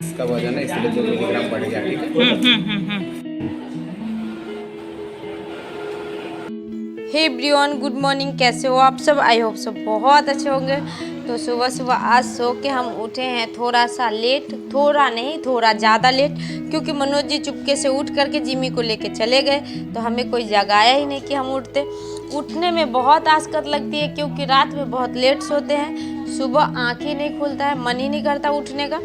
इसका वजन है इसलिए 2 मिलीग्राम बढ़ गया। ठीक है। Hey everyone, good morning. कैसे हो आप सब? आई होप सब बहुत अच्छे होंगे। तो सुबह सुबह आज सो के हम उठे हैं थोड़ा सा लेट, थोड़ा नहीं थोड़ा ज़्यादा लेट, क्योंकि मनोज जी चुपके से उठ करके जिमी को लेके चले गए। तो हमें कोई जगाया ही नहीं कि हम उठते। उठने में बहुत आसकत लगती है क्योंकि रात में बहुत लेट सोते हैं। सुबह आँख ही नहीं खुलता है, मन ही नहीं करता उठने का।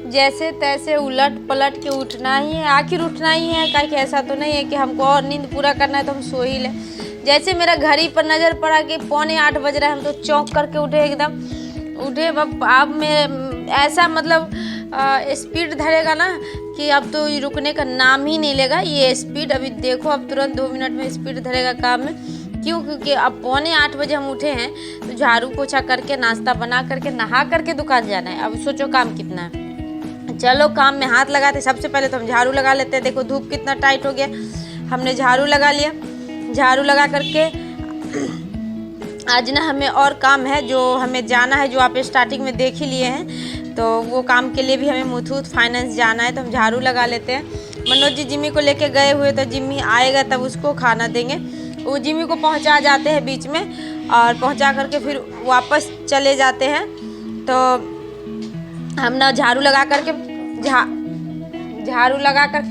जैसे तैसे उलट पलट के उठना ही है, आखिर उठना ही है। कि ऐसा तो नहीं है कि हमको और नींद पूरा करना है तो हम सो ही लें। जैसे मेरा घड़ी पर नज़र पड़ा कि 7:45 बज रहा है, हम तो चौंक करके उठे, एकदम उठे। अब मैं ऐसा मतलब स्पीड धरेगा ना कि अब तो रुकने का नाम ही नहीं लेगा ये स्पीड। अभी देखो, अब तुरंत 2 मिनट में स्पीड धरेगा काम में। क्यों? क्योंकि अब 7:45 बजे हम उठे हैं तो झाड़ू पोछा करके, नाश्ता बना करके, नहा करके दुकान जाना है। अब सोचो काम कितना है। चलो काम में हाथ लगाते। सबसे पहले तो हम झाड़ू लगा लेते हैं। देखो धूप कितना टाइट हो गया। हमने झाड़ू लगा लिया। झाड़ू लगा करके आज ना हमें और काम है जो हमें जाना है, जो आप स्टार्टिंग में देख ही लिए हैं। तो वो काम के लिए भी हमें मुथूट फाइनेंस जाना है, तो हम झाड़ू लगा लेते हैं। मनोज जी जिमी को लेके गए हुए, तो जिमी आएगा तब उसको खाना देंगे। वो जिमी को पहुंचा जाते हैं बीच में, और पहुंचा करके फिर वापस चले जाते हैं। तो हम ना झाड़ू लगा करके झाड़ू लगा कर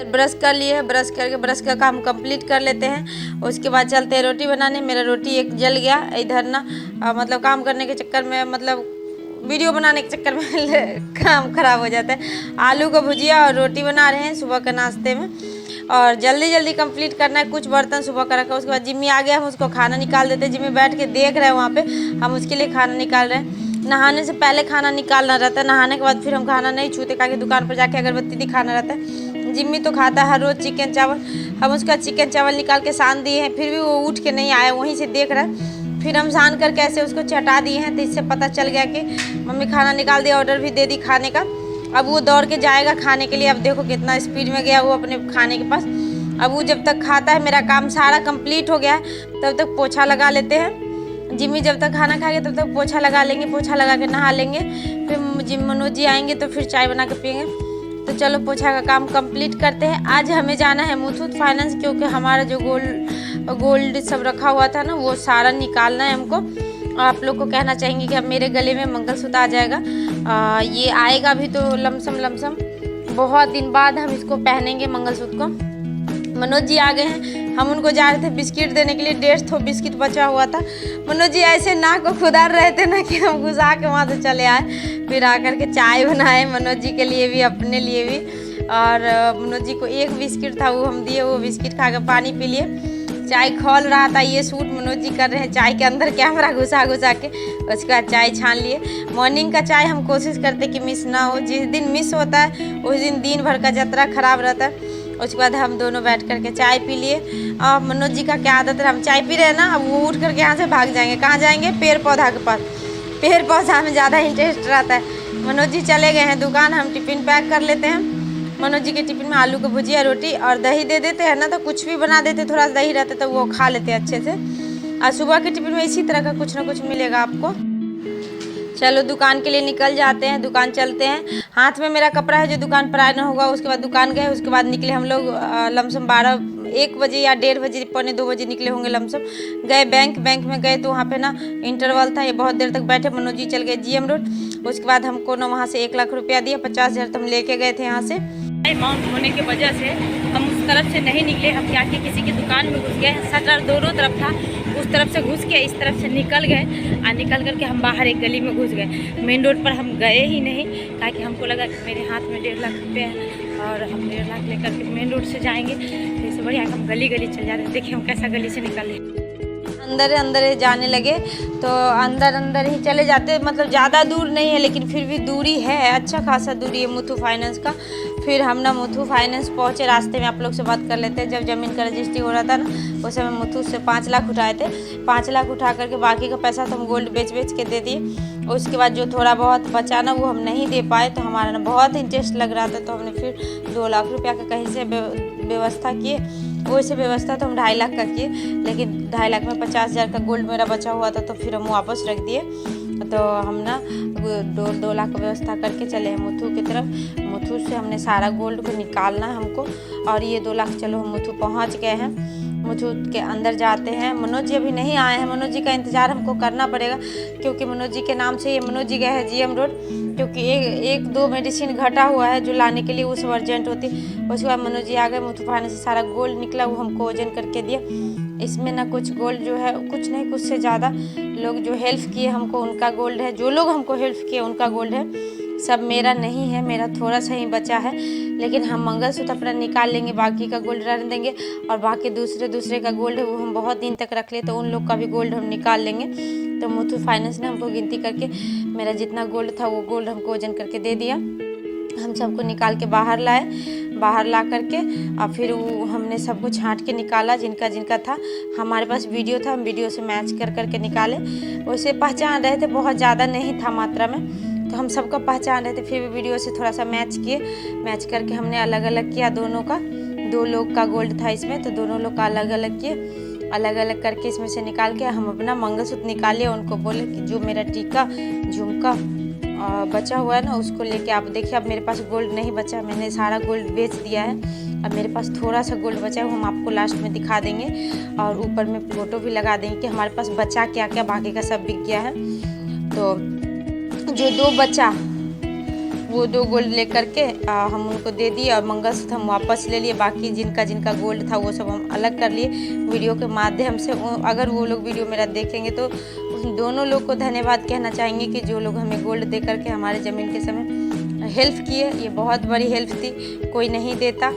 ब्रश कर लिए। ब्रश करके ब्रश का काम कंप्लीट कर लेते हैं। उसके बाद चलते हैं रोटी बनाने। मेरा रोटी एक जल गया इधर ना, मतलब काम करने के चक्कर में, मतलब वीडियो बनाने के चक्कर में काम खराब हो जाता है। आलू का भुजिया और रोटी बना रहे हैं सुबह के नाश्ते में, और जल्दी जल्दी कंप्लीट करना है। कुछ बर्तन सुबह का रखा। उसके बाद जिम्मी आ गया, हम उसको खाना निकाल देते हैं। जिम्मी बैठ के देख रहे हैं वहाँ पे, हम उसके लिए खाना निकाल रहे हैं। नहाने से पहले खाना निकालना रहता है, नहाने के बाद फिर हम खाना नहीं छूते, ताकि दुकान पर जाके अगरबत्ती दिखाना रहता है। जिम्मी तो खाता है हर रोज़ चिकन चावल। हम उसका चिकन चावल निकाल के सान दिए हैं, फिर भी वो उठ के नहीं आया, वहीं से देख रहा है। फिर हम सान करके ऐसे उसको चटा दिए हैं, तो इससे पता चल गया कि मम्मी खाना निकाल दिया, ऑर्डर भी दे दी खाने का। अब वो दौड़ के जाएगा खाने के लिए। अब देखो कितना स्पीड में गया वो अपने खाने के पास। अब वो जब तक खाता है, मेरा काम सारा कंप्लीट हो गया है, तब तक पोछा लगा लेते हैं। जिम्मी जब तक खाना खाएंगे तब तक पोछा लगा लेंगे। पोछा लगा के नहा लेंगे। फिर मनोज जी आएंगे तो फिर चाय बना के पियेंगे। तो चलो पोछा का काम कंप्लीट करते हैं। आज हमें जाना है मुथूट फाइनेंस, क्योंकि हमारा जो गोल्ड सब रखा हुआ था ना, वो सारा निकालना है हमको। आप लोग को कहना चाहेंगे कि अब मेरे गले में मंगलसूत्र आ जाएगा। ये आएगा भी तो लमसम बहुत दिन बाद हम इसको पहनेंगे मंगलसूत्र को। मनोज जी आ गए हैं। हम उनको जा रहे थे बिस्किट देने के लिए। 150 बिस्किट बचा हुआ था। मनोज जी ऐसे नाक को खुदार रहे थे ना कि हम घुसा के वहाँ से चले आए। फिर आकर के चाय बनाए मनोज जी के लिए भी, अपने लिए भी। और मनोज जी को एक बिस्किट था, वो हम दिए। वो बिस्किट खा के पानी पी लिए। चाय खोल रहा था, ये शूट मनोज जी कर रहे हैं चाय के अंदर कैमरा घुसा के। उसके बाद चाय छान लिए। मॉर्निंग का चाय हम कोशिश करते कि मिस ना हो। जिस दिन मिस होता है उस दिन भर का यात्रा खराब रहता है। उसके बाद हम दोनों बैठ करके चाय पी लिए। और मनोज जी का क्या आदत है, हम चाय पी रहे हैं ना, अब वो उठ करके यहाँ से भाग जाएंगे। कहाँ जाएंगे? पेड़ पौधा के पास। पेड़ पौधा में ज़्यादा इंटरेस्ट रहता है। मनोज जी चले गए हैं दुकान। हम टिफ़िन पैक कर लेते हैं। मनोज जी के टिफ़िन में आलू का भुजिया, रोटी और दही दे देते हैं ना, तो कुछ भी बना देते, थोड़ा सा दही रहता तो वो खा लेते अच्छे से। और सुबह के टिफ़िन में इसी तरह का कुछ ना कुछ मिलेगा आपको। चलो दुकान के लिए निकल जाते हैं, दुकान चलते हैं। हाथ में मेरा कपड़ा है जो दुकान पर आना होगा। उसके बाद दुकान गए, उसके बाद निकले हम लोग लमसम 1 बजे या 1:30 बजे, 1:45 बजे निकले होंगे लमसम। गए बैंक में गए तो वहाँ पे ना इंटरवल था, ये बहुत देर तक बैठे। मनोज जी चल गए GM रोड। उसके बाद हमको ना वहाँ से 1 लाख रुपया दिया। 50,000 तो हम लेके गए थे यहाँ से। अमाउंट होने की वजह से हम उस तरफ से नहीं निकले। हम जाके किसी की दुकान में घुस गए। शटर दोनों तरफ था, उस तरफ से घुस के इस तरफ से निकल गए। और निकल करके हम बाहर एक गली में घुस गए। मेन रोड पर हम गए ही नहीं, ताकि हमको लगा कि मेरे हाथ में 1.5 लाख रुपये है और हम 1.5 लाख लेकर के मेन रोड से जाएंगे। तो इससे बढ़िया हम गली चल जाते हैं। देखिए हम कैसा गली से निकले। अंदर जाने लगे तो अंदर ही चले जाते। मतलब ज़्यादा दूर नहीं है, लेकिन फिर भी दूरी है, अच्छा खासा दूरी है मुथूट फाइनेंस का। फिर हम ना मुथूट फाइनेंस पहुँचे। रास्ते में आप लोग से बात कर लेते हैं। जब ज़मीन का रजिस्ट्री हो रहा था ना, उस समय मुथूट से 5 लाख उठाए थे। 5 लाख उठा करके बाकी का पैसा तो हम गोल्ड बेच के दे दिए। उसके बाद जो थोड़ा बहुत बचा ना, वो हम नहीं दे पाए। तो हमारा ना बहुत इंटरेस्ट लग रहा था, तो हमने फिर 2 लाख रुपया का कहीं से व्यवस्था किए। वैसे व्यवस्था तो हम 2.5 लाख का किए, लेकिन 2.5 लाख में 50,000 का गोल्ड मेरा बचा हुआ था, तो फिर हम वापस रख दिए। तो हम ना वो 2 लाख का व्यवस्था करके चले हैं मुथु की तरफ। मुथु से हमने सारा गोल्ड को निकालना है हमको, और ये 2 लाख चलो हम मुथु पहुँच गए हैं। मुथु के अंदर जाते हैं। मनोज जी अभी नहीं आए हैं, मनोज जी का इंतज़ार हमको करना पड़ेगा, क्योंकि मनोज जी के नाम से ये मनोज जी गए हैं GM रोड, क्योंकि एक 2 मेडिसिन घटा हुआ है जो लाने के लिए वो सब अर्जेंट होती। उसके बाद मनोज जी आ गए। मुथु फाइनेंस से सारा गोल्ड निकला, वो हमको वजन करके दिया। इसमें ना कुछ गोल्ड जो है, कुछ नहीं, कुछ से ज़्यादा लोग जो हेल्प किए हमको उनका गोल्ड है, जो लोग हमको हेल्प किए उनका गोल्ड है। सब मेरा नहीं है, मेरा थोड़ा सा ही बचा है, लेकिन हम मंगलसूत्र अपना निकाल लेंगे, बाकी का गोल्ड रहने देंगे। और बाकी दूसरे का गोल्ड है वो हम बहुत दिन तक रख ले, तो उन लोग का भी गोल्ड हम निकाल लेंगे। तो मुथूट फाइनेंस ने हमको गिनती करके मेरा जितना गोल्ड था वो गोल्ड हमको वजन करके दे दिया। हम सबको निकाल के बाहर लाए, बाहर ला करके और फिर वो हमने सबको छांट के निकाला, जिनका जिनका था। हमारे पास वीडियो था, हम वीडियो से मैच कर करके निकाले। वैसे पहचान रहे थे, बहुत ज़्यादा नहीं था मात्रा में, तो हम सबका पहचान रहे थे। फिर भी वीडियो से थोड़ा सा मैच किए, मैच करके हमने अलग अलग किया दोनों का। 2 लोग का गोल्ड था इसमें, तो दोनों लोग का अलग अलग किए। अलग अलग करके इसमें से निकाल के हम अपना मंगलसूत्र निकाले। उनको बोले कि जो मेरा टीका झुमका बचा हुआ है ना, उसको लेके आप देखिए। अब मेरे पास गोल्ड नहीं बचा, मैंने सारा गोल्ड बेच दिया है। अब मेरे पास थोड़ा सा गोल्ड बचा है, वो हम आपको लास्ट में दिखा देंगे, और ऊपर में फ़ोटो भी लगा देंगे कि हमारे पास बचा क्या क्या, बाकी का सब बिक गया है। तो जो 2 बचा वो 2 गोल्ड लेकर के हम उनको दे दिए, और मंगलसूत्र हम वापस ले लिए। बाकी जिनका जिनका गोल्ड था वो सब हम अलग कर लिए वीडियो के माध्यम से। अगर वो लोग वीडियो मेरा देखेंगे तो उन दोनों लोग को धन्यवाद कहना चाहेंगे कि जो लोग हमें गोल्ड दे करके हमारे ज़मीन के समय हेल्प किए। ये बहुत बड़ी हेल्प थी, कोई नहीं देता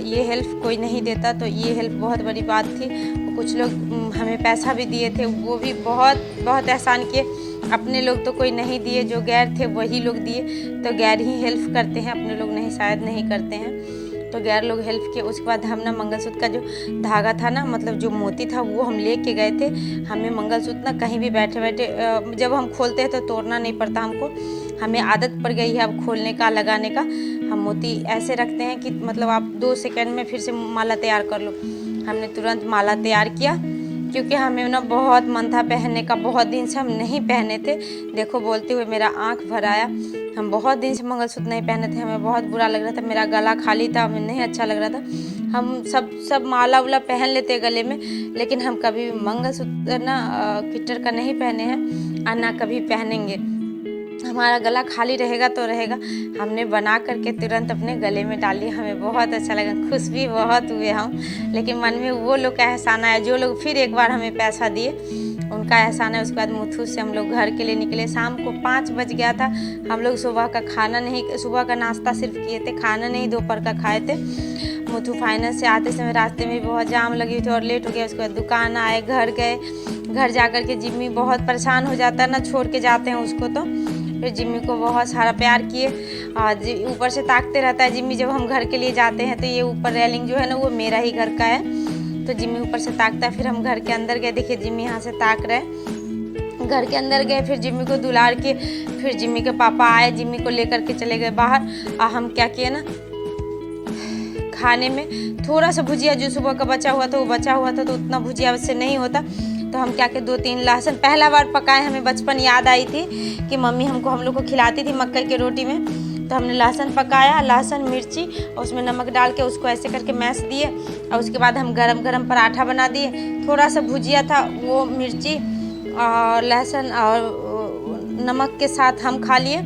ये हेल्प, कोई नहीं देता, तो ये हेल्प बहुत बड़ी बात थी। कुछ लोग हमें पैसा भी दिए थे, वो भी बहुत बहुत एहसान किए। अपने लोग तो कोई नहीं दिए, जो गैर थे वही लोग दिए। तो गैर ही हेल्प करते हैं, अपने लोग नहीं, शायद नहीं करते हैं। तो गैर लोग हेल्प किए। उसके बाद हम ना मंगलसूत्र का जो धागा था ना, मतलब जो मोती था, वो हम लेके गए थे। हमें मंगलसूत्र ना कहीं भी बैठे बैठे जब हम खोलते हैं तो तोड़ना नहीं पड़ता हमको। हमें आदत पड़ गई है अब खोलने का, लगाने का। हम मोती ऐसे रखते हैं कि मतलब आप 2 सेकंड में फिर से माला तैयार कर लो। हमने तुरंत माला तैयार किया, क्योंकि हमें ना बहुत मन था पहनने का, बहुत दिन से हम नहीं पहने थे। देखो बोलते हुए मेरा आँख भर आया। हम बहुत दिन से मंगलसूत्र नहीं पहने थे, हमें बहुत बुरा लग रहा था, मेरा गला खाली था, हमें नहीं अच्छा लग रहा था। हम सब माला उला पहन लेते गले में, लेकिन हम कभी मंगलसूत्र ना किट्टर का नहीं पहने हैं, और ना कभी पहनेंगे। हमारा गला खाली रहेगा तो रहेगा। हमने बना करके तुरंत अपने गले में डाली, हमें बहुत अच्छा लगा, खुश भी बहुत हुए हम। लेकिन मन में वो लोग का एहसान आया जो लोग फिर एक बार हमें पैसा दिए, उनका एहसान है। उसके बाद मुथूट से हम लोग घर के लिए निकले। शाम को 5 बज गया था। हम लोग सुबह का खाना नहीं, सुबह का नाश्ता सिर्फ किए थे, खाना नहीं दोपहर का खाए थे। मुथूट फाइनेंस से आते समय रास्ते में बहुत जाम लगी हुई थी और लेट हो गया। उसके बाद दुकान आए, घर गए। घर जा कर के जिम्मी बहुत परेशान हो जाता है ना, छोड़ के जाते हैं उसको, तो फिर जिम्मी को बहुत सारा प्यार किए। और ऊपर से ताकते रहता है जिम्मी, जब हम घर के लिए जाते हैं तो ये ऊपर रेलिंग जो है ना वो मेरा ही घर का है, तो जिम्मी ऊपर से ताकता है। फिर हम घर के अंदर गए, देखिए जिम्मी यहाँ से ताक रहे। घर के अंदर गए, फिर जिम्मी को दुलार के, फिर जिम्मी के पापा आए, जिम्मी को लेकर के चले गए बाहर। और हम क्या किए ना, खाने में थोड़ा सा भुजिया जो सुबह का बचा हुआ था वो बचा हुआ था, तो उतना भुजिया से नहीं होता, तो हम क्या के 2-3 लहसुन पहला बार पकाए। हमें बचपन याद आई थी कि मम्मी हम लोग को खिलाती थी मक्के की रोटी में, तो हमने लहसुन पकाया, लहसुन मिर्ची और उसमें नमक डाल के उसको ऐसे करके मैश दिए। और उसके बाद हम गरम गरम पराठा बना दिए। थोड़ा सा भुजिया था, वो मिर्ची और लहसुन और नमक के साथ हम खा लिए।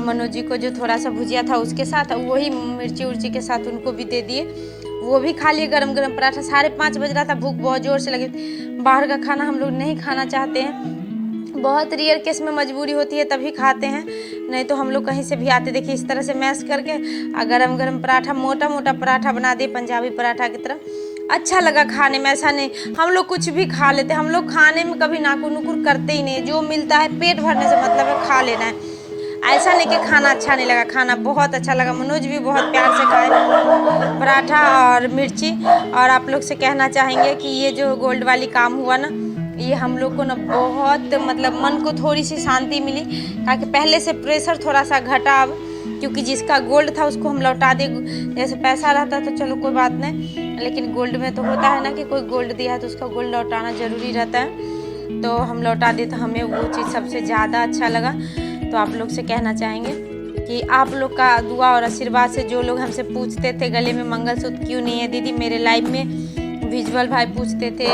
मनोज जी को जो थोड़ा सा भुजिया था उसके साथ, वही मिर्ची उर्ची के साथ उनको भी दे दिए, वो भी खा लिए गरम गरम पराठा। 5:30 बज रहा था, भूख बहुत ज़ोर से लगी। बाहर का खाना हम लोग नहीं खाना चाहते हैं, बहुत रेयर केस में मजबूरी होती है तभी खाते हैं, नहीं तो हम लोग कहीं से भी आते। देखिए इस तरह से मैश करके गरम गरम पराठा, मोटा मोटा पराठा बना दिए, पंजाबी पराठा की तरह। अच्छा लगा खाने में। ऐसा नहीं हम लोग कुछ भी खा लेते, हम लोग खाने में कभी नाकुर नुकुर करते ही नहीं। जो मिलता है पेट भरने से मतलब है, खा लेना है। ऐसा नहीं कि खाना अच्छा नहीं लगा, खाना बहुत अच्छा लगा। मनोज भी बहुत प्यार से खाए पराठा और मिर्ची। और आप लोग से कहना चाहेंगे कि ये जो गोल्ड वाली काम हुआ ना, ये हम लोग को ना बहुत मतलब मन को थोड़ी सी शांति मिली, ताकि पहले से प्रेशर थोड़ा सा घटा अब, क्योंकि जिसका गोल्ड था उसको हम लौटा दे। जैसे पैसा रहता तो चलो कोई बात नहीं, लेकिन गोल्ड में तो होता है ना कि कोई गोल्ड दिया है तो उसका गोल्ड लौटाना ज़रूरी रहता है। तो हम लौटा दे, तो हमें वो चीज़ सबसे ज़्यादा अच्छा लगा। तो आप लोग से कहना चाहेंगे कि आप लोग का दुआ और आशीर्वाद से जो लोग हमसे पूछते थे गले में मंगलसूत्र क्यों नहीं है दीदी, मेरे लाइव में विजुअल भाई पूछते थे,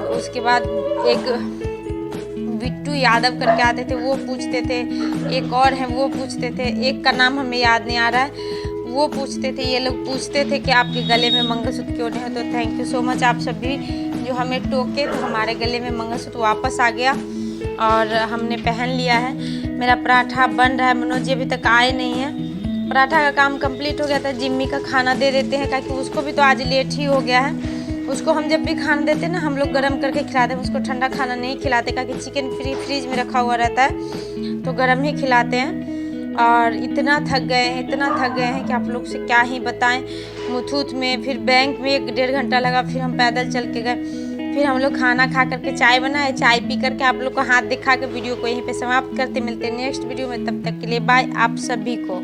उसके बाद एक बिट्टू यादव करके आते थे वो पूछते थे, एक और है वो पूछते थे, एक का नाम हमें याद नहीं आ रहा है, वो पूछते थे, ये लोग पूछते थे कि आपके गले में मंगलसूत्र क्यों नहीं है। तो थैंक यू सो मच आप सभी जो हमें टोके, तो हमारे गले में मंगलसूत्र वापस आ गया और हमने पहन लिया है। मेरा पराठा बन रहा है, मनोज जी अभी तक आए नहीं हैं। पराठा का काम कंप्लीट हो गया था, जिम्मी का खाना दे देते हैं क्योंकि उसको भी तो आज लेट ही हो गया है। उसको हम जब भी खाना देते हैं ना हम लोग गर्म करके खिलाते हैं, उसको ठंडा खाना नहीं खिलाते क्योंकि चिकन फ्रीज में रखा हुआ रहता है तो गर्म ही खिलाते हैं। और इतना थक गए हैं कि आप लोग से क्या ही बताएं। मुथूट में फिर बैंक में 1-1.5 घंटा लगा, फिर हम पैदल चल के गए, फिर हम लोग खाना खा करके चाय बनाए, चाय पी करके आप लोग को हाथ दिखा के वीडियो को यहीं पे समाप्त करते। मिलते हैं नेक्स्ट वीडियो में, तब तक के लिए बाय आप सभी को।